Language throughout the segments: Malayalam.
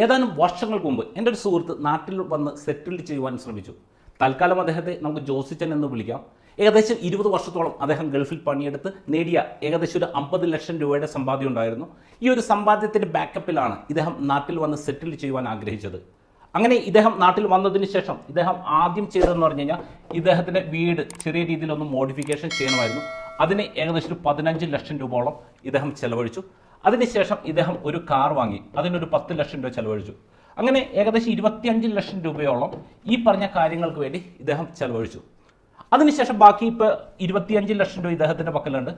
ഏതാനും വർഷങ്ങൾക്ക് മുമ്പ് എൻ്റെ ഒരു സുഹൃത്ത് നാട്ടിൽ വന്ന് സെറ്റിൽ ചെയ്യുവാൻ ശ്രമിച്ചു. തൽക്കാലം അദ്ദേഹത്തെ നമുക്ക് ജോസിച്ചൻ എന്ന് വിളിക്കാം. ഏകദേശം 20 വർഷത്തോളം അദ്ദേഹം ഗൾഫിൽ പണിയെടുത്ത് നേടിയ ഏകദേശം ഒരു 50 ലക്ഷം രൂപയുടെ സമ്പാദ്യം ഉണ്ടായിരുന്നു. ഈ ഒരു സമ്പാദ്യത്തിൻ്റെ ബാക്കപ്പിലാണ് ഇദ്ദേഹം നാട്ടിൽ വന്ന് സെറ്റിൽ ചെയ്യുവാൻ ആഗ്രഹിച്ചത്. അങ്ങനെ ഇദ്ദേഹം നാട്ടിൽ വന്നതിന് ശേഷം ഇദ്ദേഹം ആദ്യം ചെയ്തതെന്ന് പറഞ്ഞു കഴിഞ്ഞാൽ ഇദ്ദേഹത്തിൻ്റെ വീട് ചെറിയ രീതിയിലൊന്ന് മോഡിഫിക്കേഷൻ ചെയ്യണമായിരുന്നു. അതിന് ഏകദേശം 15 ലക്ഷം രൂപയോളം ഇദ്ദേഹം ചെലവഴിച്ചു. അതിനുശേഷം ഇദ്ദേഹം ഒരു കാർ വാങ്ങി, അതിനൊരു 10 ലക്ഷം രൂപ ചെലവഴിച്ചു. അങ്ങനെ ഏകദേശം 25 ലക്ഷം രൂപയോളം ഈ പറഞ്ഞ കാര്യങ്ങൾക്ക് വേണ്ടി ഇദ്ദേഹം ചെലവഴിച്ചു. അതിനുശേഷം ബാക്കി ഇപ്പോൾ 25 ലക്ഷം രൂപ ഇദ്ദേഹത്തിൻ്റെ പക്കലുണ്ട്.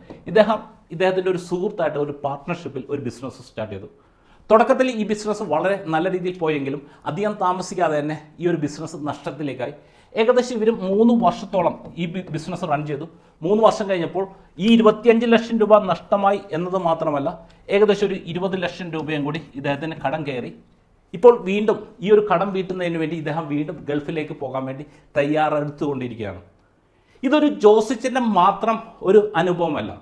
ഇദ്ദേഹത്തിൻ്റെ ഒരു സുഹൃത്തായിട്ട് ഒരു പാർട്ട്ണർഷിപ്പിൽ ഒരു ബിസിനസ് സ്റ്റാർട്ട് ചെയ്തു. തുടക്കത്തിൽ ഈ ബിസിനസ് വളരെ നല്ല രീതിയിൽ പോയെങ്കിലും അധികം താമസിക്കാതെ തന്നെ ഈ ഒരു ബിസിനസ് നഷ്ടത്തിലേക്കായി. ഏകദേശം ഇവർ 3 വർഷത്തോളം ഈ ബിസിനസ് റൺ ചെയ്തു. 3 വർഷം കഴിഞ്ഞപ്പോൾ ഈ 25 ലക്ഷം രൂപ നഷ്ടമായി എന്നത് മാത്രമല്ല, ഏകദേശം ഒരു 20 ലക്ഷം രൂപയും കൂടി ഇദ്ദേഹത്തിന് കടം കയറി. ഇപ്പോൾ വീണ്ടും ഈ ഒരു കടം വീട്ടുന്നതിന് വേണ്ടി ഇദ്ദേഹം വീണ്ടും ഗൾഫിലേക്ക് പോകാൻ വേണ്ടി തയ്യാറെടുത്തുകൊണ്ടിരിക്കുകയാണ്. ഇതൊരു ജോസിച്ചൻ്റെ മാത്രം ഒരു അനുഭവമല്ല.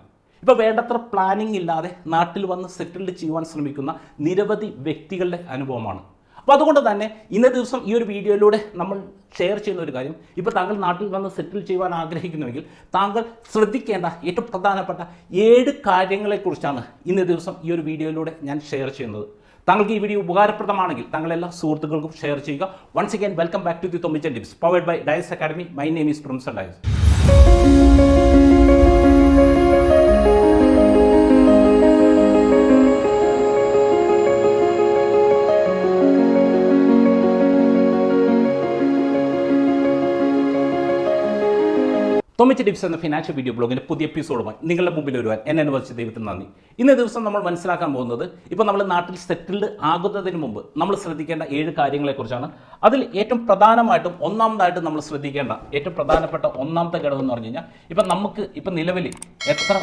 ഇപ്പോൾ വേണ്ടത്ര പ്ലാനിങ് ഇല്ലാതെ നാട്ടിൽ വന്ന് സെറ്റിൽഡ് ചെയ്യുവാൻ ശ്രമിക്കുന്ന നിരവധി വ്യക്തികളുടെ അനുഭവമാണ്. അപ്പോൾ അതുകൊണ്ട് തന്നെ ഇന്നേ ദിവസം ഈ ഒരു വീഡിയോയിലൂടെ നമ്മൾ ഷെയർ ചെയ്യുന്ന ഒരു കാര്യം, ഇപ്പോൾ താങ്കൾ നാട്ടിൽ വന്ന് സെറ്റിൽ ചെയ്യുവാൻ ആഗ്രഹിക്കുന്നുവെങ്കിൽ താങ്കൾ ശ്രദ്ധിക്കേണ്ട ഏറ്റവും പ്രധാനപ്പെട്ട 7 കാര്യങ്ങളെക്കുറിച്ചാണ് ഇന്നേ ദിവസം ഈ ഒരു വീഡിയോയിലൂടെ ഞാൻ ഷെയർ ചെയ്യുന്നത്. താങ്കൾക്ക് ഈ വീഡിയോ ഉപകാരപ്രദമാണെങ്കിൽ താങ്കൾ എല്ലാ സുഹൃത്തുക്കൾക്കും ഷെയർ ചെയ്യുക. Once again welcome back to the Thommichan tips powered by Dias academy. My name is professor Dias. Thommichan tips എന്ന ഫിനാൻഷ്യൽ വീഡിയോ ബ്ലോഗിൻ്റെ പുതിയ എപ്പിസോഡുമായി നിങ്ങളുടെ മുമ്പിൽ വരുവാൻ എന്നെ അനുവദിച്ച ദൈവത്തിന് നന്ദി. ഇന്നേ ദിവസം നമ്മൾ മനസ്സിലാക്കാൻ പോകുന്നത്, ഇപ്പോൾ നമ്മൾ നാട്ടിൽ സെറ്റിൽഡ് ആകുന്നതിന് മുമ്പ് നമ്മൾ ശ്രദ്ധിക്കേണ്ട 7 കാര്യങ്ങളെക്കുറിച്ചാണ്. അതിൽ ഏറ്റവും പ്രധാനമായിട്ടും ഒന്നാമതായിട്ട് നമ്മൾ ശ്രദ്ധിക്കേണ്ട ഏറ്റവും പ്രധാനപ്പെട്ട ഒന്നാമത്തെ ഘടകം എന്ന് പറഞ്ഞു കഴിഞ്ഞാൽ, ഇപ്പം നമുക്ക് ഇപ്പം നിലവിൽ എത്ര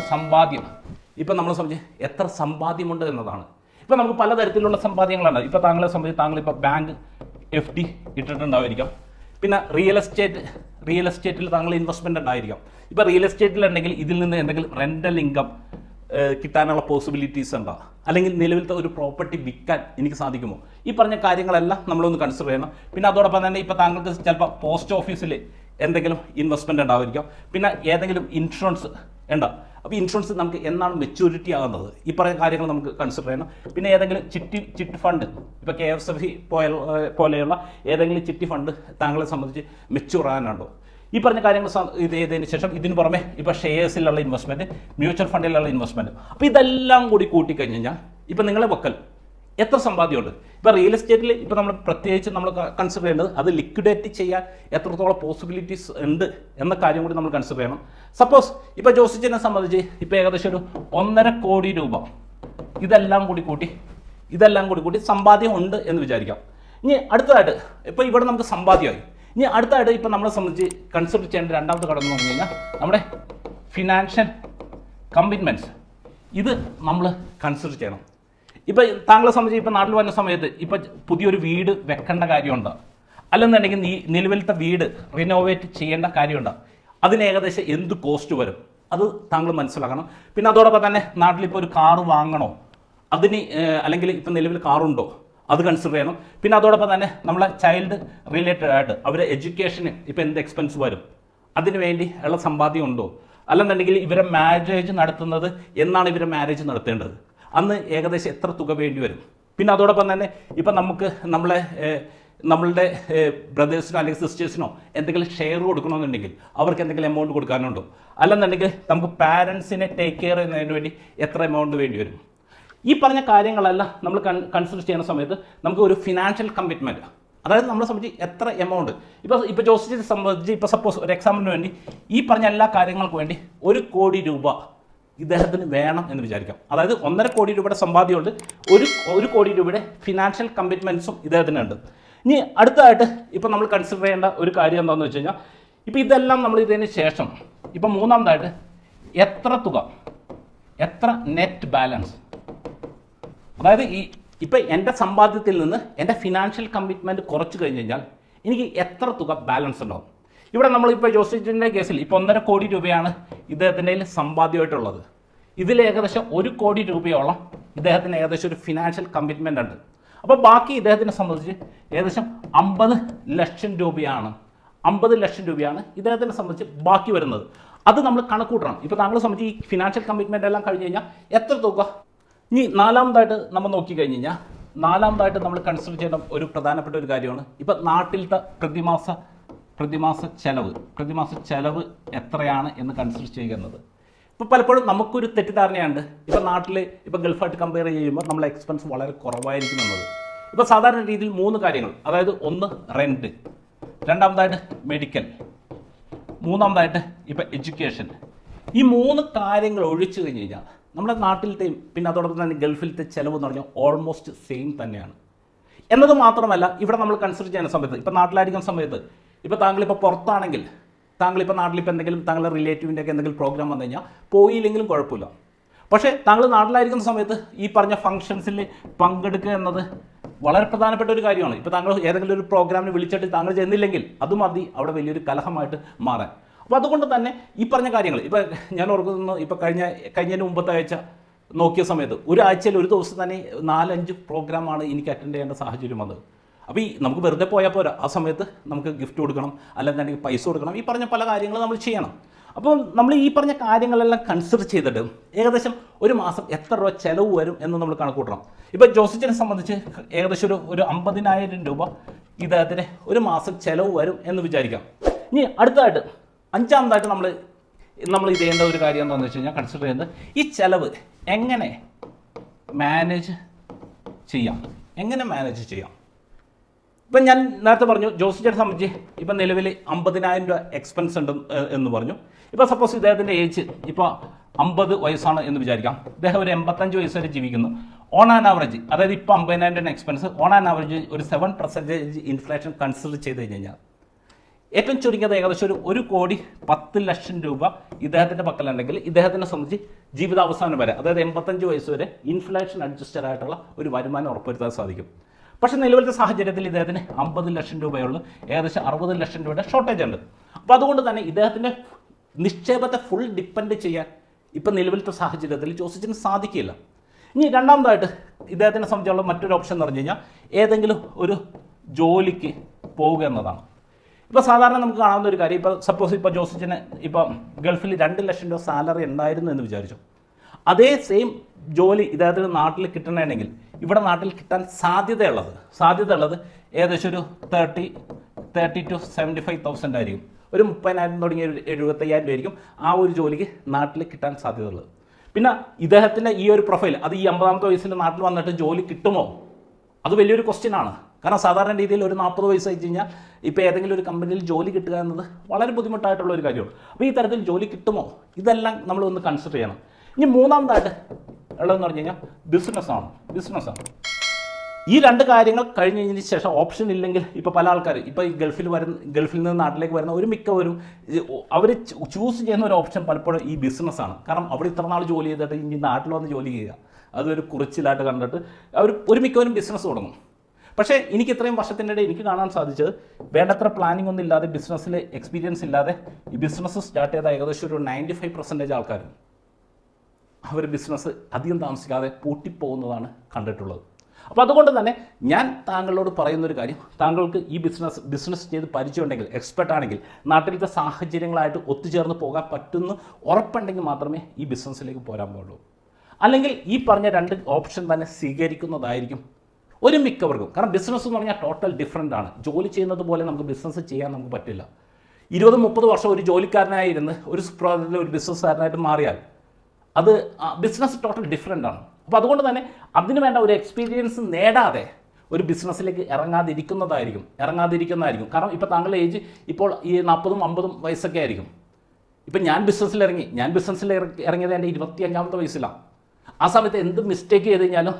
സമ്പാദ്യമുണ്ട് എന്നതാണ്. ഇപ്പം നമുക്ക് പലതരത്തിലുള്ള സമ്പാദ്യങ്ങളാണ്. ഇപ്പോൾ താങ്കളെ സംബന്ധിച്ച് താങ്കളിപ്പോൾ ബാങ്ക് FD ഇട്ടിട്ടുണ്ടായിരിക്കാം. പിന്നെ റിയൽ എസ്റ്റേറ്റിൽ താങ്കൾ ഇൻവെസ്റ്റ്മെൻ്റ് ഉണ്ടായിരിക്കാം. ഇപ്പോൾ റിയൽ എസ്റ്റേറ്റിലുണ്ടെങ്കിൽ ഇതിൽ നിന്ന് എന്തെങ്കിലും റെൻ്റൽ ഇൻകം കിട്ടാനുള്ള പോസിബിലിറ്റീസ് ഉണ്ടോ, അല്ലെങ്കിൽ നിലവിലത്തെ ഒരു പ്രോപ്പർട്ടി വിൽക്കാൻ എനിക്ക് സാധിക്കുമോ, ഈ പറഞ്ഞ കാര്യങ്ങളെല്ലാം നമ്മളൊന്ന് കൺസിഡർ ചെയ്യണം. പിന്നെ അതോടൊപ്പം തന്നെ ഇപ്പോൾ താങ്കൾക്ക് ചിലപ്പോൾ പോസ്റ്റ് ഓഫീസിൽ എന്തെങ്കിലും ഇൻവെസ്റ്റ്മെൻ്റ് ഉണ്ടായിരിക്കാം. പിന്നെ ഏതെങ്കിലും ഇൻഷുറൻസ് ഉണ്ടോ, അപ്പോൾ ഇൻഷുറൻസ് നമുക്ക് എന്നാണ് മെച്യൂരിറ്റി ആകുന്നത്, ഈ പറയുന്ന കാര്യങ്ങൾ നമുക്ക് കൺസിഡർ ചെയ്യണം. പിന്നെ ഏതെങ്കിലും ചിറ്റ് ഫണ്ട്, ഇപ്പോൾ KFSF പോലെയുള്ള ഏതെങ്കിലും ചിട്ടി ഫണ്ട് താങ്കളെ സംബന്ധിച്ച് മെച്യൂർ ആകാനുണ്ടോ, ഈ പറഞ്ഞ കാര്യങ്ങൾ ഇത് ചെയ്തതിന് ശേഷം ഇതിന് പുറമെ ഇപ്പോൾ ഷെയർസിലുള്ള ഇൻവെസ്റ്റ്മെൻറ്റ്, മ്യൂച്വൽ ഫണ്ടിലുള്ള ഇൻവെസ്റ്റ്മെൻറ്റ്, അപ്പോൾ ഇതെല്ലാം കൂടി കൂട്ടിക്കഴിഞ്ഞ് കഴിഞ്ഞാൽ ഇപ്പോൾ നിങ്ങളെ പക്കൽ എത്ര സമ്പാദ്യമുണ്ട്. ഇപ്പോൾ റിയൽ എസ്റ്റേറ്റിൽ ഇപ്പോൾ നമ്മൾ പ്രത്യേകിച്ച് നമ്മൾ കൺസിഡർ ചെയ്യേണ്ടത് അത് ലിക്വിഡേറ്റ് ചെയ്യാൻ എത്രത്തോളം പോസിബിലിറ്റീസ് ഉണ്ട് എന്ന കാര്യം കൂടി നമ്മൾ കൺസിഡർ ചെയ്യണം. സപ്പോസ് ഇപ്പോൾ ജോസിച്ചിനെ സംബന്ധിച്ച് ഇപ്പോൾ ഏകദേശം ഒരു 1.5 കോടി രൂപ ഇതെല്ലാം കൂടി കൂട്ടി സമ്പാദ്യം ഉണ്ട് എന്ന് വിചാരിക്കാം. ഇനി അടുത്തതായിട്ട് ഇപ്പോൾ ഇവിടെ നമുക്ക് സമ്പാദ്യമായി. ഇനി അടുത്തതായിട്ട് ഇപ്പോൾ നമ്മളെ സംബന്ധിച്ച് കൺസിഡർ ചെയ്യേണ്ട രണ്ടാമത്തെ ഘടകം എന്ന് പറഞ്ഞു കഴിഞ്ഞാൽ നമ്മുടെ ഫിനാൻഷ്യൽ കമ്മിറ്റ്മെൻറ്റ്സ്. ഇത് നമ്മൾ കൺസിഡർ ചെയ്യണം. ഇപ്പോൾ താങ്കളെ സംബന്ധിച്ച് ഇപ്പോൾ നാട്ടിൽ വരുന്ന സമയത്ത് ഇപ്പോൾ പുതിയൊരു വീട് വെക്കേണ്ട കാര്യമുണ്ടോ, അല്ലെന്നുണ്ടെങ്കിൽ നിലവിലത്തെ വീട് റിനോവേറ്റ് ചെയ്യേണ്ട കാര്യമുണ്ടോ, അതിന് ഏകദേശം എന്ത് കോസ്റ്റ് വരും, അത് താങ്കൾ മനസ്സിലാക്കണം. പിന്നെ അതോടൊപ്പം തന്നെ നാട്ടിലിപ്പോൾ ഒരു കാറ് വാങ്ങണോ, അതിന് അല്ലെങ്കിൽ ഇപ്പം നിലവിൽ കാറുണ്ടോ, അത് കൺസിഡർ ചെയ്യണം. പിന്നെ അതോടൊപ്പം തന്നെ നമ്മളെ ചൈൽഡ് റിലേറ്റഡ് ആയിട്ട് അവരെ എഡ്യൂക്കേഷന് ഇപ്പോൾ എന്ത് എക്സ്പെൻസ് വരും, അതിന് വേണ്ടി ഉള്ള സമ്പാദ്യം ഉണ്ടോ, അല്ലെന്നുണ്ടെങ്കിൽ ഇവരെ മാരേജ് നടത്തുന്നത് എന്നാണ് ഇവരെ മാരേജ് നടത്തേണ്ടത്, അന്ന് ഏകദേശം എത്ര തുക വേണ്ടി വരും. പിന്നെ അതോടൊപ്പം തന്നെ ഇപ്പം നമുക്ക് നമ്മളുടെ ബ്രദേഴ്സിനോ അല്ലെങ്കിൽ സിസ്റ്റേഴ്സിനോ എന്തെങ്കിലും ഷെയർ കൊടുക്കണമെന്നുണ്ടെങ്കിൽ അവർക്ക് എന്തെങ്കിലും എമൗണ്ട് കൊടുക്കാനുണ്ടോ, അല്ലെന്നുണ്ടെങ്കിൽ നമുക്ക് പാരൻസിനെ ടേക്ക് കെയർ ചെയ്യുന്നതിന് വേണ്ടി എത്ര എമൗണ്ട് വേണ്ടി വരും, ഈ പറഞ്ഞ കാര്യങ്ങളെല്ലാം നമ്മൾ കൺസിഡർ ചെയ്യുന്ന സമയത്ത് നമുക്ക് ഒരു ഫിനാൻഷ്യൽ കമ്മിറ്റ്മെൻറ്റ്, അതായത് നമ്മളെ സംബന്ധിച്ച് എത്ര എമൗണ്ട് ഇപ്പോൾ ജോസിച്ചിനെ സംബന്ധിച്ച് ഇപ്പോൾ സപ്പോസ് ഒരു എക്സാമ്പിളിന് വേണ്ടി ഈ പറഞ്ഞ എല്ലാ കാര്യങ്ങൾക്ക് വേണ്ടി 1 കോടി രൂപ ഇദ്ദേഹത്തിന് വേണം എന്ന് വിചാരിക്കാം. അതായത് 1.5 കോടി രൂപയുടെ സമ്പാദ്യമുണ്ട്, 1 കോടി രൂപയുടെ ഫിനാൻഷ്യൽ കമ്മിറ്റ്മെൻറ്റ്സും ഇദ്ദേഹത്തിനുണ്ട്. ഇനി അടുത്തതായിട്ട് ഇപ്പോൾ നമ്മൾ കൺസിഡർ ചെയ്യേണ്ട ഒരു കാര്യം എന്താണെന്ന് വെച്ച് കഴിഞ്ഞാൽ, ഇപ്പോൾ ഇതെല്ലാം നമ്മൾ ഇതിന് ശേഷം ഇപ്പോൾ മൂന്നാമതായിട്ട് എത്ര നെറ്റ് ബാലൻസ്, അതായത് ഇപ്പോൾ എൻ്റെ സമ്പാദ്യത്തിൽ നിന്ന് എൻ്റെ ഫിനാൻഷ്യൽ കമ്മിറ്റ്മെൻറ്റ് കുറച്ച് കഴിഞ്ഞ് കഴിഞ്ഞാൽ എനിക്ക് എത്ര തുക ബാലൻസ് ഉണ്ടാവും. ഇവിടെ നമ്മളിപ്പോൾ ജോസിച്ചിൻ്റെ കേസിൽ ഇപ്പോൾ 1.5 കോടി രൂപയാണ് ഇദ്ദേഹത്തിൻ്റെ സമ്പാദ്യമായിട്ടുള്ളത്. ഇതിൽ ഏകദേശം 1 കോടി രൂപയോളം ഇദ്ദേഹത്തിന് ഏകദേശം ഒരു ഫിനാൻഷ്യൽ കമ്മിറ്റ്മെൻ്റ് ഉണ്ട്. അപ്പോൾ ബാക്കി ഇദ്ദേഹത്തിനെ സംബന്ധിച്ച് ഏകദേശം 50 ലക്ഷം രൂപയാണ് 50 ലക്ഷം രൂപയാണ് ഇദ്ദേഹത്തിനെ സംബന്ധിച്ച് ബാക്കി വരുന്നത്. അത് നമ്മൾ കണക്കൂട്ടണം. ഇപ്പോൾ താങ്കളെ സംബന്ധിച്ച് ഈ ഫിനാൻഷ്യൽ കമ്മിറ്റ്മെൻ്റ് എല്ലാം കഴിഞ്ഞ് കഴിഞ്ഞാൽ എത്ര തുക. ഇനി നാലാമതായിട്ട് നമ്മൾ നോക്കിക്കഴിഞ്ഞ് കഴിഞ്ഞാൽ നാലാമതായിട്ട് നമ്മൾ കൺസിഡർ ചെയ്യുന്ന ഒരു പ്രധാനപ്പെട്ട ഒരു കാര്യമാണ് ഇപ്പോൾ നാട്ടിലത്തെ പ്രതിമാസ ചെലവ് എത്രയാണ് എന്ന് കൺസിഡർ ചെയ്യുന്നത്. ഇപ്പോൾ പലപ്പോഴും നമുക്കൊരു തെറ്റിദ്ധാരണയുണ്ട്, ഇപ്പോൾ നാട്ടിൽ ഇപ്പോൾ ഗൾഫായിട്ട് കമ്പയർ ചെയ്യുമ്പോൾ നമ്മളെ എക്സ്പെൻസ് വളരെ കുറവായിരിക്കും എന്നത്. ഇപ്പോൾ സാധാരണ രീതിയിൽ 3 കാര്യങ്ങൾ, അതായത് ഒന്ന് റെൻറ്റ്, രണ്ടാമതായിട്ട് മെഡിക്കൽ, മൂന്നാമതായിട്ട് ഇപ്പോൾ എഡ്യൂക്കേഷൻ. ഈ 3 കാര്യങ്ങൾ ഒഴിച്ചു കഴിഞ്ഞ് കഴിഞ്ഞാൽ നമ്മുടെ നാട്ടിലത്തെയും പിന്നെ അതോടൊപ്പം തന്നെ ഗൾഫിലത്തെ ചിലവ് എന്ന് പറഞ്ഞാൽ ഓൾമോസ്റ്റ് സെയിം തന്നെയാണ് എന്നത് മാത്രമല്ല. ഇവിടെ നമ്മൾ കൺസിഡർ ചെയ്യുന്ന സമയത്ത് ഇപ്പോൾ നാട്ടിലായിരിക്കുന്ന സമയത്ത് ഇപ്പോൾ താങ്കളിപ്പോൾ പുറത്താണെങ്കിൽ താങ്കളിപ്പോൾ നാട്ടിലിപ്പോൾ എന്തെങ്കിലും താങ്കളുടെ റിലേറ്റീവിൻ്റെ ഒക്കെ എന്തെങ്കിലും പ്രോഗ്രാം വന്നു കഴിഞ്ഞാൽ പോയില്ലെങ്കിലും കുഴപ്പമില്ല. പക്ഷേ താങ്കൾ നാട്ടിലായിരിക്കുന്ന സമയത്ത് ഈ പറഞ്ഞ ഫംഗ്ഷൻസിൽ പങ്കെടുക്കുക എന്നത് വളരെ പ്രധാനപ്പെട്ട ഒരു കാര്യമാണ്. ഇപ്പോൾ താങ്കൾ ഏതെങ്കിലും ഒരു പ്രോഗ്രാമിന് വിളിച്ചിട്ട് താങ്കൾ ചെന്നില്ലെങ്കിൽ അത് മതി അവിടെ വലിയൊരു കലഹമായിട്ട് മാറാൻ. അപ്പോൾ അതുകൊണ്ട് തന്നെ ഈ പറഞ്ഞ കാര്യങ്ങൾ ഇപ്പോൾ ഞാൻ ഓർക്കുന്നു, ഇപ്പോൾ കഴിഞ്ഞതിന് മുമ്പത്തെ ആഴ്ച നോക്കിയ സമയത്ത് ഒരാഴ്ചയിൽ ഒരു ദിവസം തന്നെ 4-5 പ്രോഗ്രാമാണ് എനിക്ക് അറ്റൻഡ് ചെയ്യേണ്ട സാഹചര്യം വന്നത്. അപ്പോൾ ഈ നമുക്ക് വെറുതെ പോയാൽ പോരാ, ആ സമയത്ത് നമുക്ക് ഗിഫ്റ്റ് കൊടുക്കണം, അല്ലെങ്കിൽ പൈസ കൊടുക്കണം, ഈ പറഞ്ഞ പല കാര്യങ്ങളും നമ്മൾ ചെയ്യണം. അപ്പോൾ നമ്മൾ ഈ പറഞ്ഞ കാര്യങ്ങളെല്ലാം കൺസിഡർ ചെയ്തിട്ട് ഏകദേശം ഒരു മാസം എത്ര രൂപ ചിലവ് വരും എന്ന് നമ്മൾ കണക്കൂട്ടണം. ഇപ്പോൾ ജോസിച്ചിനെ സംബന്ധിച്ച് ഏകദേശം ഒരു 50,000 രൂപ ഇദ്ദേഹത്തിന് ഒരു മാസം ചിലവ് വരും എന്ന് വിചാരിക്കാം. ഇനി അടുത്തതായിട്ട് അഞ്ചാമതായിട്ട് നമ്മൾ ഇത് ചെയ്യേണ്ട ഒരു കാര്യം എന്താണെന്ന് വെച്ച് കഴിഞ്ഞാൽ കൺസിഡർ ചെയ്യുന്നത് ഈ ചിലവ് എങ്ങനെ മാനേജ് ചെയ്യാം. ഇപ്പം ഞാൻ നേരത്തെ പറഞ്ഞു ജോസിച്ചിനെ സംബന്ധിച്ച് ഇപ്പം നിലവിൽ 50,000 രൂപ എക്സ്പെൻസ് ഉണ്ട് എന്ന് പറഞ്ഞു. ഇപ്പോൾ സപ്പോസ് ഇദ്ദേഹത്തിൻ്റെ ഏജ് ഇപ്പോൾ 50 വയസ്സാണ് എന്ന് വിചാരിക്കാം. ഇദ്ദേഹം ഒരു 85 വയസ്സ് വരെ ജീവിക്കുന്നു. ഓൺ ആൻ ആവറേജ്, അതായത് ഇപ്പോൾ 50,000 രൂപ എക്സ്പെൻസ് ഓൺ ആൻ ആവറേജ് ഒരു 7% ഇൻഫ്ലേഷൻ കൺസിഡർ ചെയ്ത് കഴിഞ്ഞാൽ ഏറ്റവും ചുരുങ്ങിയത് ഏകദേശം ഒരു 1,10,00,000 രൂപ ഇദ്ദേഹത്തിൻ്റെ പക്കലുണ്ടെങ്കിൽ ഇദ്ദേഹത്തിനെ സംബന്ധിച്ച് ജീവിതാവസാനം വരെ, അതായത് 85 വയസ്സ് വരെ ഇൻഫ്ലേഷൻ അഡ്ജസ്റ്റഡ് ആയിട്ടുള്ള ഒരു വരുമാനം ഉറപ്പുവരുത്താൻ സാധിക്കും. പക്ഷേ നിലവിലത്തെ സാഹചര്യത്തിൽ ഇദ്ദേഹത്തിന് 50 ലക്ഷം രൂപയുള്ള ഏകദേശം 60 ലക്ഷം രൂപയുടെ ഷോർട്ടേജ് ഉണ്ട്. അപ്പോൾ അതുകൊണ്ട് തന്നെ ഇദ്ദേഹത്തിൻ്റെ നിക്ഷേപത്തെ ഫുൾ ഡിപ്പെൻഡ് ചെയ്യാൻ ഇപ്പം നിലവിലത്തെ സാഹചര്യത്തിൽ ജോസിച്ചിന് സാധിക്കില്ല. ഇനി രണ്ടാമതായിട്ട് ഇദ്ദേഹത്തിനെ സംബന്ധിച്ചുള്ള മറ്റൊരു ഓപ്ഷൻ എന്ന് പറഞ്ഞു കഴിഞ്ഞാൽ ഏതെങ്കിലും ഒരു ജോലിക്ക് പോവുക എന്നതാണ്. ഇപ്പോൾ സാധാരണ നമുക്ക് കാണാവുന്ന ഒരു കാര്യം, ഇപ്പോൾ സപ്പോസ് ഇപ്പോൾ ജോസിച്ചിന് ഇപ്പോൾ ഗൾഫിൽ 2 ലക്ഷം രൂപ സാലറി ഉണ്ടായിരുന്നു എന്ന് വിചാരിച്ചു. അതേ സെയിം ജോലി ഇദ്ദേഹത്തിന് നാട്ടിൽ കിട്ടണമെങ്കിൽ ഇവിടെ നാട്ടിൽ കിട്ടാൻ സാധ്യതയുള്ളത് ഏകദേശം ഒരു 30 to 75,000 ആയിരിക്കും. ഒരു 30,000 തുടങ്ങി 75,000 രൂപയായിരിക്കും ആ ഒരു ജോലിക്ക് നാട്ടിൽ കിട്ടാൻ സാധ്യതയുള്ളത്. പിന്നെ ഇദ്ദേഹത്തിൻ്റെ ഈ ഒരു പ്രൊഫൈൽ അത് ഈ 50ാമത്തെ വയസ്സിൽ നാട്ടിൽ വന്നിട്ട് ജോലി കിട്ടുമോ, അത് വലിയൊരു ക്വസ്റ്റ്യനാണ്. കാരണം സാധാരണ രീതിയിൽ ഒരു 40 വയസ്സ് ആയി കഴിഞ്ഞാൽ ഇപ്പോൾ ഏതെങ്കിലും ഒരു കമ്പനിയിൽ ജോലി കിട്ടുക എന്നത് വളരെ ബുദ്ധിമുട്ടായിട്ടുള്ള ഒരു കാര്യമാണ്. അപ്പോൾ ഈ തരത്തിൽ ജോലി കിട്ടുമോ, ഇതെല്ലാം നമ്മളൊന്ന് കൺസിഡർ ചെയ്യണം. ഇനി മൂന്നാമതായിട്ട് ഉള്ളതെന്ന് പറഞ്ഞു കഴിഞ്ഞാൽ ബിസിനസ്സാണ്. ഈ 2 കാര്യങ്ങൾ കഴിഞ്ഞതിന് ശേഷം ഓപ്ഷൻ ഇല്ലെങ്കിൽ ഇപ്പോൾ പല ആൾക്കാർ ഇപ്പോൾ ഈ ഗൾഫിൽ നിന്ന് നാട്ടിലേക്ക് വരുന്ന ഒരു മിക്കവരും അവർ ചൂസ് ചെയ്യുന്ന ഒരു ഓപ്ഷൻ പലപ്പോഴും ഈ ബിസിനസ്സാണ്. കാരണം അവിടെ ഇത്ര നാൾ ജോലി ചെയ്തിട്ട് ഇനി നാട്ടിൽ വന്ന് ജോലി ചെയ്യുക അതൊരു കുറച്ചിലായിട്ട് കണ്ടിട്ട് അവർ ഒരു മിക്കവരും ബിസിനസ് തുടങ്ങും. പക്ഷേ എനിക്ക് ഇത്രയും വർഷത്തിൻ്റെ ഇടയിൽ എനിക്ക് കാണാൻ സാധിച്ചത് വേണ്ടത്ര പ്ലാനിംഗ് ഒന്നും ഇല്ലാതെ ബിസിനസ്സിൽ എക്സ്പീരിയൻസ് ഇല്ലാതെ ഈ ബിസിനസ് സ്റ്റാർട്ട് ചെയ്ത ഏകദേശം ഒരു 95% ആൾക്കാർ അവർ ബിസിനസ് അധികം താമസിക്കാതെ പൂട്ടിപ്പോകുന്നതാണ് കണ്ടിട്ടുള്ളത്. അപ്പോൾ അതുകൊണ്ട് തന്നെ ഞാൻ താങ്കളോട് പറയുന്നൊരു കാര്യം, താങ്കൾക്ക് ഈ ബിസിനസ് ചെയ്ത് പരിചയമുണ്ടെങ്കിൽ, എക്സ്പെർട്ട് ആണെങ്കിൽ, നാട്ടിലത്തെ സാഹചര്യങ്ങളായിട്ട് ഒത്തുചേർന്ന് പോകാൻ പറ്റുന്ന ഉറപ്പുണ്ടെങ്കിൽ മാത്രമേ ഈ ബിസിനസ്സിലേക്ക് പോരാൻ പാടുള്ളൂ. അല്ലെങ്കിൽ ഈ പറഞ്ഞ 2 ഓപ്ഷൻ തന്നെ സ്വീകരിക്കുന്നതായിരിക്കും ഒരു മിക്കവർക്കും. കാരണം ബിസിനസ് എന്ന് പറഞ്ഞാൽ ടോട്ടൽ ഡിഫറൻ്റ് ആണ്. ജോലി ചെയ്യുന്നത് പോലെ നമുക്ക് ബിസിനസ് ചെയ്യാൻ നമുക്ക് പറ്റില്ല. 20-30 വർഷം ഒരു ജോലിക്കാരനായിരുന്ന് ഒരു ബിസിനസ്സുകാരനായിട്ട് മാറിയാൽ അത് ബിസിനസ് ടോട്ടൽ ഡിഫറൻ്റ് ആണ്. അപ്പോൾ അതുകൊണ്ട് തന്നെ അതിന് വേണ്ട ഒരു എക്സ്പീരിയൻസ് നേടാതെ ഒരു ബിസിനസ്സിലേക്ക് ഇറങ്ങാതിരിക്കുന്നതായിരിക്കും. കാരണം ഇപ്പോൾ താങ്കളുടെ ഏജ് ഇപ്പോൾ ഈ 40-50 വയസ്സൊക്കെ ആയിരിക്കും. ഇപ്പം ഞാൻ ബിസിനസ്സിൽ ഇറങ്ങിയത് എൻ്റെ 25ാമത്തെ വയസ്സിലാണ്. ആ സമയത്ത് എന്ത് മിസ്റ്റേക്ക് ചെയ്ത് കഴിഞ്ഞാലും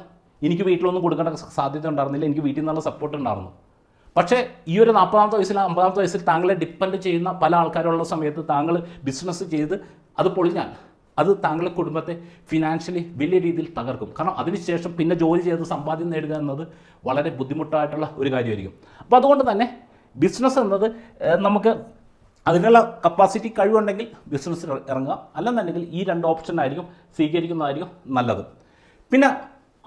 എനിക്ക് വീട്ടിലൊന്നും കൊടുക്കേണ്ട സാധ്യത ഉണ്ടായിരുന്നില്ല, എനിക്ക് വീട്ടിൽ നിന്നുള്ള സപ്പോർട്ട് ഉണ്ടായിരുന്നു. പക്ഷേ ഈ ഒരു 40ാമത്തെ വയസ്സിൽ 50ാമത്തെ വയസ്സിൽ താങ്കളെ ഡിപ്പെൻഡ് ചെയ്യുന്ന പല ആൾക്കാരുള്ള സമയത്ത് താങ്കൾ ബിസിനസ് ചെയ്ത് അത് പൊളിഞ്ഞാൽ അത് താങ്കളുടെ കുടുംബത്തെ ഫിനാൻഷ്യലി വലിയ രീതിയിൽ തകർക്കും. കാരണം അതിനുശേഷം പിന്നെ ജോലി ചെയ്ത് സമ്പാദ്യം നേടുക എന്നത് വളരെ ബുദ്ധിമുട്ടായിട്ടുള്ള ഒരു കാര്യമായിരിക്കും. അപ്പോൾ അതുകൊണ്ട് തന്നെ ബിസിനസ് എന്നത് നമുക്ക് അതിനുള്ള കപ്പാസിറ്റി കഴിവുണ്ടെങ്കിൽ ബിസിനസ്സിൽ ഇറങ്ങുക, അല്ലെന്നുണ്ടെങ്കിൽ ഈ 2 ഓപ്ഷൻ ആയിരിക്കും സ്വീകരിക്കുന്നതായിരിക്കും നല്ലത്. പിന്നെ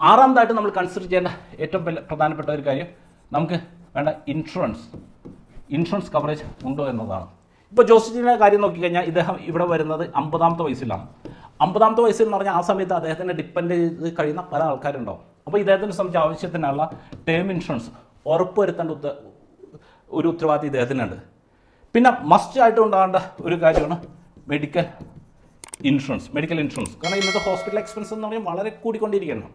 ആറാമതായിട്ട് നമ്മൾ കൺസിഡർ ചെയ്യേണ്ട ഏറ്റവും പ്രധാനപ്പെട്ട ഒരു കാര്യം നമുക്ക് വേണ്ട ഇൻഷുറൻസ് കവറേജ് ഉണ്ടോ എന്നതാണ്. ഇപ്പോൾ ജോസിച്ചിൻ്റെ കാര്യം നോക്കിക്കഴിഞ്ഞാൽ ഇദ്ദേഹം ഇവിടെ വരുന്നത് 50ാമത്തെ വയസ്സിലാണ്. 50ാമത്തെ വയസ്സിൽ എന്ന് പറഞ്ഞാൽ ആ സമയത്ത് അദ്ദേഹത്തിനെ ഡിപ്പെൻഡ് ചെയ്ത് കഴിയുന്ന പല ആൾക്കാരുണ്ടാവും. അപ്പോൾ ഇദ്ദേഹത്തിനെ സംബന്ധിച്ച് ആവശ്യത്തിനുള്ള ടേം ഇൻഷുറൻസ് ഉറപ്പുവരുത്തേണ്ട ഒരു ഉത്തരവാദിത്വം ഇദ്ദേഹത്തിനുണ്ട്. പിന്നെ മസ്റ്റ് ആയിട്ട് ഉണ്ടാകേണ്ട ഒരു കാര്യമാണ് മെഡിക്കൽ ഇൻഷുറൻസ്. കാരണം ഇന്നത്തെ ഹോസ്പിറ്റൽ എക്സ്പെൻസ് എന്ന് പറഞ്ഞാൽ വളരെ കൂടിക്കൊണ്ടിരിക്കുകയാണ്.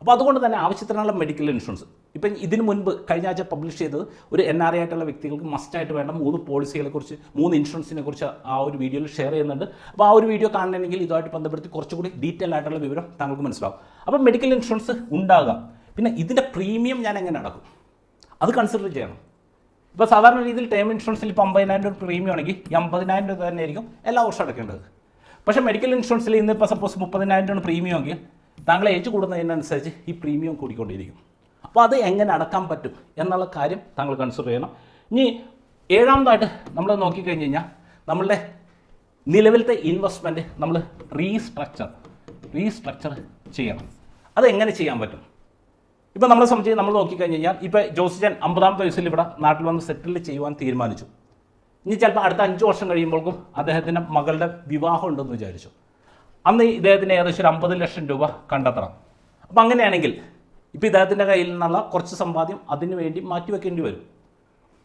അപ്പോൾ അതുകൊണ്ട് തന്നെ ആവശ്യത്തിനുള്ള മെഡിക്കൽ ഇൻഷുറൻസ് ഇപ്പം ഇതിന് മുൻപ് കഴിഞ്ഞ ആഴ്ച പബ്ലിഷ് ചെയ്തത് ഒരു NRI ആയിട്ടുള്ള വ്യക്തികൾക്ക് മസ്റ്റായിട്ട് വേണ്ട 3 പോളിസികളെക്കുറിച്ച് 3 ഇൻഷുറൻസിനെ കുറിച്ച് ആ ഒരു വീഡിയോയിൽ ഷെയർ ചെയ്യുന്നുണ്ട്. അപ്പോൾ ആ ഒരു വീഡിയോ കാണണമെങ്കിൽ ഇതുമായിട്ട് ബന്ധപ്പെടുത്തി കുറച്ചുകൂടി ഡീറ്റെയിൽ ആയിട്ടുള്ള വിവരം താങ്കൾക്ക് മനസ്സിലാവും. അപ്പോൾ മെഡിക്കൽ ഇൻഷുറൻസ് ഉണ്ടാകാം. പിന്നെ ഇതിൻ്റെ പ്രീമിയം ഞാൻ എങ്ങനെ അടക്കും അത് കൺസിഡർ ചെയ്യണം. ഇപ്പോൾ സാധാരണ രീതിയിൽ ടേം ഇൻഷുറൻസിൽ ഇപ്പോൾ 50,000 രൂപ പ്രീമിയം ആണെങ്കിൽ ഈ 50,000 രൂപ തന്നെ ആയിരിക്കും എല്ലാ വർഷവും അടക്കേണ്ടത്. പക്ഷേ മെഡിക്കൽ ഇൻഷുറൻസിൽ ഇന്നിപ്പോൾ സപ്പോസ് 30,000 രൂപ പ്രീമിയം എങ്കിൽ താങ്കൾ ഏജ് കൂടുന്നതിനനുസരിച്ച് ഈ പ്രീമിയം കൂടിക്കൊണ്ടിരിക്കും. അപ്പോൾ അത് എങ്ങനെ അടക്കാൻ പറ്റും എന്നുള്ള കാര്യം താങ്കൾ കൺസിഡർ ചെയ്യണം. ഇനി 7ാമതായിട്ട് നമ്മൾ നോക്കിക്കഴിഞ്ഞ് കഴിഞ്ഞാൽ നമ്മളുടെ നിലവിലത്തെ ഇൻവെസ്റ്റ്മെൻറ്റ് നമ്മൾ റീസ്ട്രക്ചർ ചെയ്യണം. അത് എങ്ങനെ ചെയ്യാൻ പറ്റും? ഇപ്പോൾ നമ്മളെ സംബന്ധിച്ച് നമ്മൾ നോക്കിക്കഴിഞ്ഞ് കഴിഞ്ഞാൽ ഇപ്പോൾ ജോസിച്ചൻ 50ാമത്തെ വയസ്സിൽ ഇവിടെ നാട്ടിൽ വന്ന് സെറ്റിൽ ചെയ്യുവാൻ തീരുമാനിച്ചു. ഇനി ചിലപ്പോൾ അടുത്ത 5 വർഷം കഴിയുമ്പോഴേക്കും അദ്ദേഹത്തിൻ്റെ മകളുടെ വിവാഹം ഉണ്ടെന്ന് വിചാരിച്ചു. അന്ന് ഇദ്ദേഹത്തിന് ഏകദേശം ഒരു 50 ലക്ഷം രൂപ കണ്ടെത്തണം. അപ്പോൾ അങ്ങനെയാണെങ്കിൽ ഇപ്പോൾ ഇദ്ദേഹത്തിൻ്റെ കയ്യിൽ നിന്നുള്ള കുറച്ച് സമ്പാദ്യം അതിന് വേണ്ടി മാറ്റിവെക്കേണ്ടി വരും.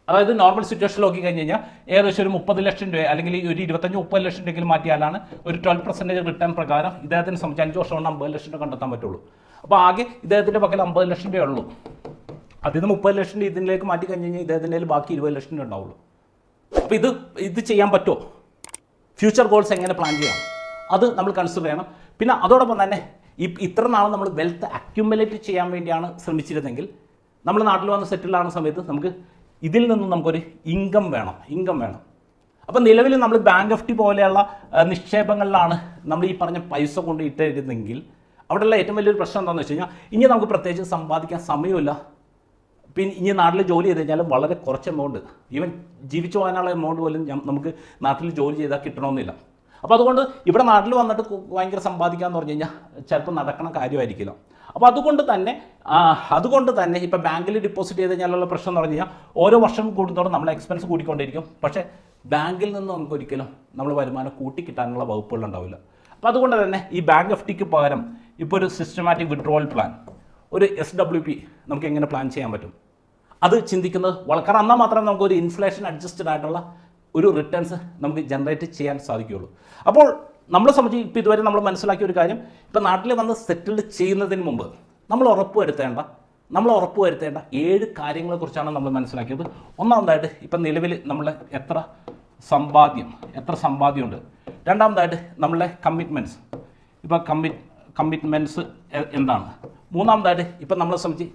അതായത് നോർമൽ സിറ്റുവേഷൻ നോക്കി കഴിഞ്ഞ് കഴിഞ്ഞാൽ ഏകദേശം ഒരു 30 ലക്ഷം രൂപ അല്ലെങ്കിൽ ഒരു 25-30 ലക്ഷം രൂപയെങ്കിലും മാറ്റിയാലാണ് ഒരു 12% റിട്ടേൺ പ്രകാരം ഇദ്ദേഹത്തിന് സംബന്ധിച്ച് 5 വർഷം കൊണ്ട് 50 ലക്ഷം രൂപ കണ്ടെത്താൻ പറ്റുള്ളൂ. അപ്പോൾ ആകെ ഇദ്ദേഹത്തിൻ്റെ പക്കൽ 50 ലക്ഷം രൂപയേ ഉള്ളൂ. അതിൽ നിന്ന് 30 ലക്ഷം രൂപ ഇതിലേക്ക് മാറ്റി കഴിഞ്ഞ് കഴിഞ്ഞാൽ ഇദ്ദേഹത്തിൻ്റെ കയ്യിൽ ബാക്കി 20 ലക്ഷം രൂപ ഉണ്ടാവുള്ളൂ. അപ്പോൾ ഇത് ചെയ്യാൻ പറ്റുമോ? ഫ്യൂച്ചർ ഗോൾസ് എങ്ങനെ പ്ലാൻ ചെയ്യാം അത് നമ്മൾ കൺസിഡർ ചെയ്യണം. പിന്നെ അതോടൊപ്പം തന്നെ ഇത്ര നാൾ നമ്മൾ വെൽത്ത് അക്യുമുലേറ്റ് ചെയ്യാൻ വേണ്ടിയാണ് ശ്രമിച്ചിരുന്നെങ്കിൽ നമ്മൾ നാട്ടിൽ വന്ന് സെറ്റിൽ ആവുന്ന സമയത്ത് നമുക്ക് ഇതിൽ നിന്നും നമുക്കൊരു ഇൻകം വേണം. അപ്പോൾ നിലവിൽ നമ്മൾ ബാങ്ക് FD പോലെയുള്ള നിക്ഷേപങ്ങളിലാണ് നമ്മൾ ഈ പറഞ്ഞ പൈസ കൊണ്ട് ഇട്ടിരുന്നെങ്കിൽ അവിടെയുള്ള ഏറ്റവും വലിയൊരു പ്രശ്നം എന്താണെന്ന് വെച്ച് കഴിഞ്ഞാൽ ഇനി നമുക്ക് പ്രത്യേകിച്ച് സമ്പാദിക്കാൻ സമയമില്ല. പിന്നെ ഇനി നാട്ടിൽ ജോലി ചെയ്ത് കഴിഞ്ഞാലും വളരെ കുറച്ച് എമൗണ്ട്, ഈവൻ ജീവിച്ചു പോകാനുള്ള എമൗണ്ട് പോലും നമുക്ക് നാട്ടിൽ ജോലി ചെയ്താൽ കിട്ടണമെന്നില്ല. അപ്പോൾ അതുകൊണ്ട് ഇവിടെ നാട്ടിൽ വന്നിട്ട് ഭയങ്കര സമ്പാദിക്കാമെന്ന് പറഞ്ഞു കഴിഞ്ഞാൽ ചിലപ്പോൾ നടക്കണ കാര്യമായിരിക്കില്ല. അപ്പോൾ അതുകൊണ്ട് തന്നെ ഇപ്പോൾ ബാങ്കിൽ ഡിപ്പോസിറ്റ് ചെയ്ത് കഴിഞ്ഞാലുള്ള പ്രശ്നം എന്ന് പറഞ്ഞു കഴിഞ്ഞാൽ ഓരോ വർഷം കൂടുന്നതോടെ നമ്മളെ എക്സ്പെൻസ് കൂടിക്കൊണ്ടിരിക്കും. പക്ഷേ ബാങ്കിൽ നിന്ന് നമുക്ക് ഒരിക്കലും നമ്മൾ വരുമാനം കൂട്ടിക്കിട്ടാനുള്ള വകുപ്പുകൾ ഉണ്ടാവില്ല. അപ്പോൾ അതുകൊണ്ട് തന്നെ ഈ ബാങ്ക് FDക്ക് പകരം ഇപ്പോൾ ഒരു സിസ്റ്റമാറ്റിക് വിഡ്രോവൽ പ്ലാൻ, ഒരു SWP നമുക്ക് എങ്ങനെ പ്ലാൻ ചെയ്യാൻ പറ്റും അത് ചിന്തിക്കുന്നത് കാരണം എന്നാൽ മാത്രമേ നമുക്ക് ഒരു ഇൻഫ്ലേഷൻ അഡ്ജസ്റ്റഡ് ആയിട്ടുള്ള ഒരു റിട്ടേൺസ് നമുക്ക് ജനറേറ്റ് ചെയ്യാൻ സാധിക്കുകയുള്ളൂ. അപ്പോൾ നമ്മളെ സംബന്ധിച്ച് ഇപ്പോൾ ഇതുവരെ നമ്മൾ മനസ്സിലാക്കിയ ഒരു കാര്യം, ഇപ്പോൾ നാട്ടിൽ വന്ന് സെറ്റിൽഡ് ചെയ്യുന്നതിന് മുമ്പ് നമ്മൾ ഉറപ്പുവരുത്തേണ്ട 7 കാര്യങ്ങളെക്കുറിച്ചാണ് നമ്മൾ മനസ്സിലാക്കിയത്. ഒന്നാമതായിട്ട് ഇപ്പം നിലവിൽ നമ്മളെ എത്ര സമ്പാദ്യമുണ്ട്. രണ്ടാമതായിട്ട് നമ്മളെ കമ്മിറ്റ്മെൻറ്റ്സ്, ഇപ്പോൾ കമ്മിറ്റ്മെൻറ്റ്സ് എന്താണ്. മൂന്നാമതായിട്ട് ഇപ്പം നമ്മളെ സംബന്ധിച്ച്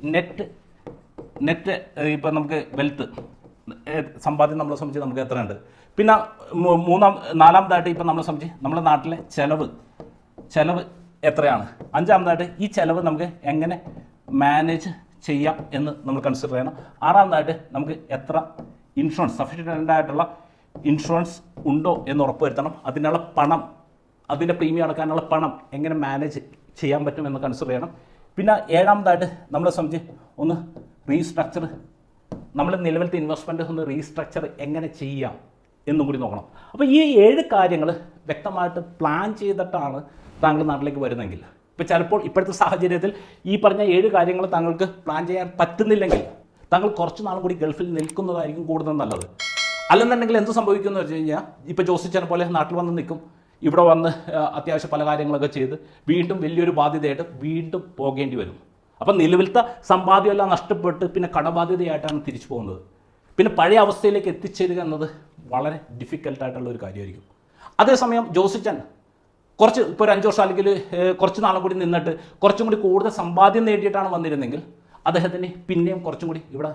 നെറ്റ് ഇപ്പം നമുക്ക് വെൽത്ത് സമ്പാദ്യം നമ്മളെ സംബന്ധിച്ച് നമുക്ക് എത്ര ഉണ്ട്. പിന്നെ നാലാമതായിട്ട് ഇപ്പം നമ്മളെ സംബന്ധിച്ച് നമ്മുടെ നാട്ടിലെ ചെലവ് എത്രയാണ്. അഞ്ചാമതായിട്ട് ഈ ചെലവ് നമുക്ക് എങ്ങനെ മാനേജ് ചെയ്യാം എന്ന് നമ്മൾ കൺസിഡർ ചെയ്യണം. ആറാമതായിട്ട് നമുക്ക് എത്ര ഇൻഷുറൻസ് സഫിഷ്യൻ്റ് ആയിട്ടുള്ള ഇൻഷുറൻസ് ഉണ്ടോ എന്ന് ഉറപ്പുവരുത്തണം. അതിനുള്ള പണം, അതിൻ്റെ പ്രീമിയം അടക്കാനുള്ള പണം എങ്ങനെ മാനേജ് ചെയ്യാൻ പറ്റുമെന്ന് കൺസിഡർ ചെയ്യണം. പിന്നെ ഏഴാമതായിട്ട് നമ്മളെ സംബന്ധിച്ച് ഒന്ന് റീസ്ട്രക്ചർ, നമ്മൾ നിലവിലത്തെ ഇൻവെസ്റ്റ്മെൻറ്റ് ഒന്ന് റീസ്ട്രക്ചർ എങ്ങനെ ചെയ്യാം എന്നും കൂടി നോക്കണം. അപ്പോൾ ഈ 7 കാര്യങ്ങൾ വ്യക്തമായിട്ട് പ്ലാൻ ചെയ്തിട്ടാണ് താങ്കൾ നാട്ടിലേക്ക് വരുന്നതെങ്കിൽ, ഇപ്പോൾ ചിലപ്പോൾ ഇപ്പോഴത്തെ സാഹചര്യത്തിൽ ഈ പറഞ്ഞ 7 കാര്യങ്ങൾ താങ്കൾക്ക് പ്ലാൻ ചെയ്യാൻ പറ്റുന്നില്ലെങ്കിൽ താങ്കൾ കുറച്ച് നാളും കൂടി ഗൾഫിൽ നിൽക്കുന്നതായിരിക്കും കൂടുതൽ നല്ലത്. അല്ലെന്നുണ്ടെങ്കിൽ എന്ത് സംഭവിക്കുമെന്ന് വെച്ച് കഴിഞ്ഞാൽ ഇപ്പോൾ ജോസിച്ചനെ പോലെ നാട്ടിൽ വന്ന് നിൽക്കും, ഇവിടെ വന്ന് അത്യാവശ്യം പല കാര്യങ്ങളൊക്കെ ചെയ്ത് വീണ്ടും വലിയൊരു ബാധ്യതയായിട്ട് വീണ്ടും പോകേണ്ടി വരും. അപ്പം നിലവിലത്തെ സമ്പാദ്യമെല്ലാം നഷ്ടപ്പെട്ട് പിന്നെ കടബാധ്യതയായിട്ടാണ് തിരിച്ചു പോകുന്നത്. പിന്നെ പഴയ അവസ്ഥയിലേക്ക് എത്തിച്ചേരുക എന്നത് വളരെ ഡിഫിക്കൽട്ടായിട്ടുള്ള ഒരു കാര്യമായിരിക്കും. അതേസമയം ജോസിച്ചൻ കുറച്ച് ഇപ്പോൾ ഒരു 5 വർഷം അല്ലെങ്കിൽ കുറച്ച് നാളും കൂടി നിന്നിട്ട് കുറച്ചും കൂടി കൂടുതൽ സമ്പാദ്യം നേടിയിട്ടാണ് വന്നിരുന്നെങ്കിൽ അദ്ദേഹത്തിന് പിന്നെയും കുറച്ചും കൂടി ഇവിടെ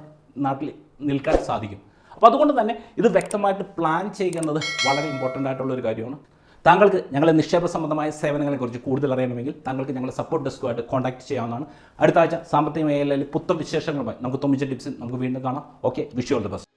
നാട്ടിൽ നിൽക്കാൻ സാധിക്കും. അപ്പോൾ അതുകൊണ്ട് തന്നെ ഇത് വ്യക്തമായിട്ട് പ്ലാൻ ചെയ്യുന്നത് വളരെ ഇമ്പോർട്ടൻ്റ് ആയിട്ടുള്ള ഒരു കാര്യമാണ്. താങ്കൾക്ക് ഞങ്ങളുടെ നിക്ഷേപ സംബന്ധമായ സേവനങ്ങളെക്കുറിച്ച് കൂടുതൽ അറിയണമെങ്കിൽ താങ്കൾക്ക് ഞങ്ങളുടെ സപ്പോർട്ട് ഡെസ്കുമായിട്ട് കോൺടാക്ട് ചെയ്യാവുന്നതാണ്. അടുത്ത ആഴ്ച സാമ്പത്തിക മേഖലയിൽ പുത്തൻ വിശേഷങ്ങളുമായി നമുക്ക് 9 ടിപ്സിൽ നമുക്ക് വീണ്ടും കാണാം. Okay, wish you all the best.